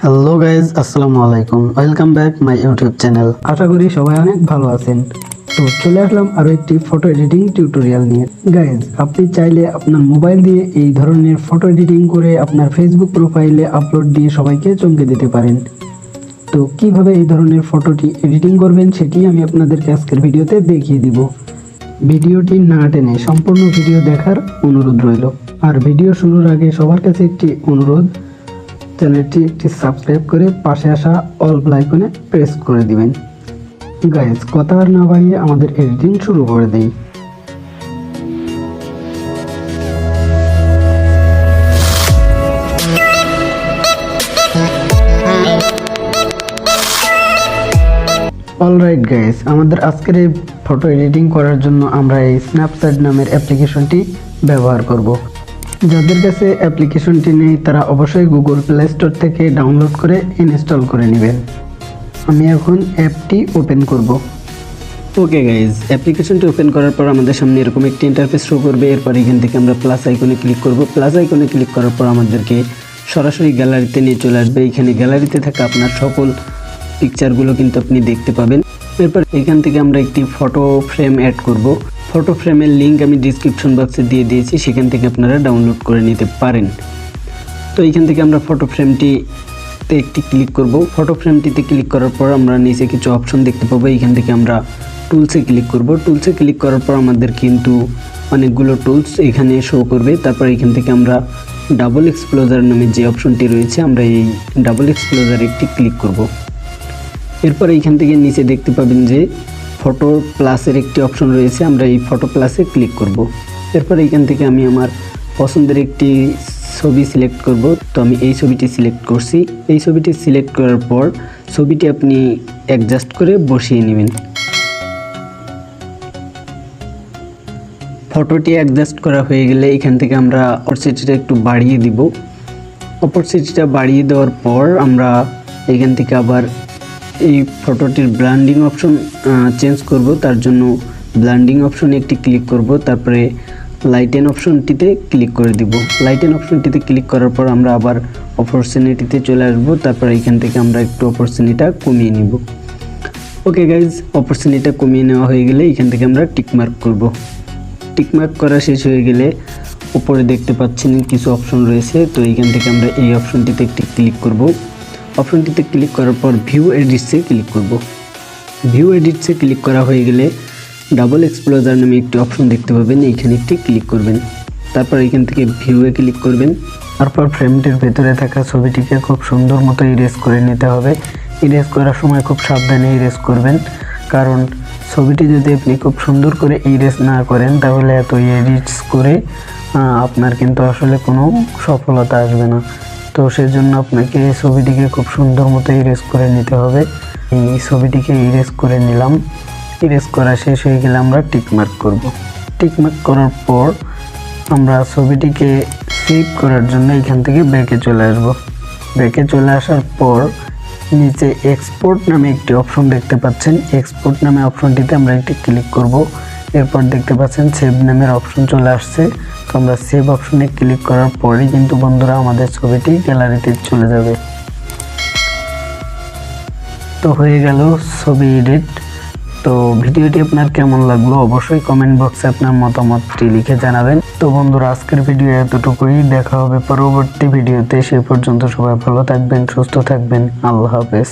Hello guys, আসসালামু আলাইকুম। Welcome back my YouTube channel. আশা করি সবাই অনেক ভালো আছেন। তো চলে আসলাম আরও একটি ফটো এডিটিং টিউটোরিয়াল নিয়ে। গাইজ, আপনি চাইলে আপনার মোবাইল দিয়ে এই ধরনের ফটো এডিটিং করে আপনার ফেসবুক প্রোফাইলে আপলোড দিয়ে সবাইকে চমকে দিতে পারেন। তো কিভাবে এই ধরনের ফটোটি এডিটিং করবেন সেটি আমি আপনাদেরকে আজকের ভিডিওতে দেখিয়ে দিব। ভিডিওটি না টেনে সম্পূর্ণ ভিডিও দেখার অনুরোধ রইল। আর ভিডিও শুরুর আগে সবার কাছে একটি অনুরোধ, চ্যানেলটি একটি সাবস্ক্রাইব করে পাশে আসা অল বেল আইকনে প্রেস করে দিবেন। গাইজ, কথা আর না বাড়িয়ে আমাদের এডিটিং শুরু করে দেই। অলরাইট গাইজ, আমাদের আজকের এই ফটো এডিটিং করার জন্য আমরা এই স্ন্যাপচ্যাট নামের অ্যাপ্লিকেশনটি ব্যবহার করব। যাদের কাছে অ্যাপ্লিকেশনটি নেই তারা অবশ্যই গুগল প্লে স্টোর থেকে ডাউনলোড করে ইনস্টল করে নেবেন। আমি এখন অ্যাপটি ওপেন করব। ওকে গাইজ, অ্যাপ্লিকেশনটি ওপেন করার পর আমাদের সামনে এরকম একটি ইন্টারফেস শো করবে। এরপর এখান থেকে আমরা প্লাস আইকনে ক্লিক করব। প্লাস আইকনে ক্লিক করার পর আমাদেরকে সরাসরি গ্যালারিতে নিয়ে চলে আসবে। এখানে গ্যালারিতে থাকা আপনার সকল পিকচারগুলো কিন্তু আপনি দেখতে পাবেন। এরপর এখান থেকে আমরা একটি ফটো ফ্রেম অ্যাড করব। ফটো ফ্রেমের লিঙ্ক আমি ডিসক্রিপশন বক্সে দিয়ে দিয়েছি, সেখান থেকে আপনারা ডাউনলোড করে নিতে পারেন। তো এইখান থেকে আমরা ফটো ফ্রেমটিতে একটি ক্লিক করব। ফটো ফ্রেমটিতে ক্লিক করার পর আমরা নিচে কিছু অপশন দেখতে পাবো। এইখান থেকে আমরা টুলসে ক্লিক করব। টুলসে ক্লিক করার পর আমাদের কিন্তু অনেকগুলো টুলস এখানে শো করবে। তারপর এখান থেকে আমরা ডাবল এক্সপ্লোজার নামে যে অপশনটি রয়েছে, আমরা এই ডাবল এক্সপ্লোজারে একটি ক্লিক করব। এরপর এইখান থেকে নিচে দেখতে পাবেন যে ফটো প্লাসের একটি অপশন রয়েছে, আমরা এই ফটো প্লাসে ক্লিক করব। এরপর এইখান থেকে আমি আমার পছন্দের একটি ছবি সিলেক্ট করব। তো আমি এই ছবিটি সিলেক্ট করছি। এই ছবিটি সিলেক্ট করার পর ছবিটি আপনি অ্যাডজাস্ট করে বসিয়ে নেবেন। ফটোটি অ্যাডজাস্ট করা হয়ে গেলে এখান থেকে আমরা অপরসিটিটা একটু বাড়িয়ে দিব। অপরসিটিটা বাড়িয়ে দেওয়ার পর আমরা এখান থেকে আবার এই ফটোটির ব্লেন্ডিং অপশন চেঞ্জ করব। তার জন্য ব্লেন্ডিং অপশনে একটি ক্লিক করব। তারপরে লাইটেন অপশনটিতে ক্লিক করে দিব। লাইটেন অপশনটিতে ক্লিক করার পর আমরা আবার অপরচুনিটিতে চলে আসব। তারপর এখান থেকে আমরা একটু অপরচুনিটিটা কমিয়ে নিব। ওকে গাইজ, অপরচুনিটিটা কমিয়ে নেওয়া হয়ে গেলে এখান থেকে আমরা টিকমার্ক করব। টিকমার্ক করা শেষ হয়ে গেলে উপরে দেখতে পাচ্ছেন কিছু অপশন রয়েছে। তো এইখান থেকে আমরা এই অপশনটিতে একটি ক্লিক করব। অপশনটিতে ক্লিক করার পর ভিউ এডিটসে ক্লিক করব। ভিউ এডিটসে ক্লিক করা হয়ে গেলে ডাবল এক্সপ্লোজার নামে একটি অপশন দেখতে পাবেন, এইখানে একটি ক্লিক করবেন। তারপর এখান থেকে ভিউয়ে ক্লিক করবেন। তারপর ফ্রেমটির ভেতরে থাকা ছবিটিকে খুব সুন্দর মতো ইরেজ করে নিতে হবে। ইরেজ করার সময় খুব সাবধানে ইরেজ করবেন, কারণ ছবিটি যদি আপনি খুব সুন্দর করে ইরেজ না করেন তাহলে এত এডিটস করে আপনার কিন্তু আসলে কোনো সফলতা আসবে না। তো সেজন্য আপনাকে এই ছবিটিকে খুব সুন্দর মতো ইরেজ করে নিতে হবে। এই ছবিটিকে ইরেজ করে নিলাম। ইরেজ করা শেষ হয়ে গেলে আমরা টিকমার্ক করব। টিকমার্ক করার পর আমরা ছবিটিকে সেভ করার জন্য এখান থেকে ব্যাকে চলে আসব। ব্যাকে চলে আসার পর নিচে এক্সপোর্ট নামে একটি অপশন দেখতে পাচ্ছেন। এক্সপোর্ট নামে অপশনটিতে আমরা একটি ক্লিক করব। এরপর দেখতে পাচ্ছেন সেভ নামের অপশন চলে আসছে। তো আমরা সেভ অপশনে ক্লিক করার পরেই কিন্তু বন্ধুরা আমাদের ছবিটি গ্যালারিতে চলে যাবে। তো হয়ে গেল ছবি এডিট। তো ভিডিওটি আপনার কেমন লাগলো অবশ্যই কমেন্ট বক্সে আপনার মতামতটি লিখে জানাবেন। তো বন্ধুরা, আজকের ভিডিও এতটুকুই। দেখা হবে পরবর্তী ভিডিওতে। সেই পর্যন্ত সবাই ভালো থাকবেন, সুস্থ থাকবেন। আল্লাহ হাফেজ।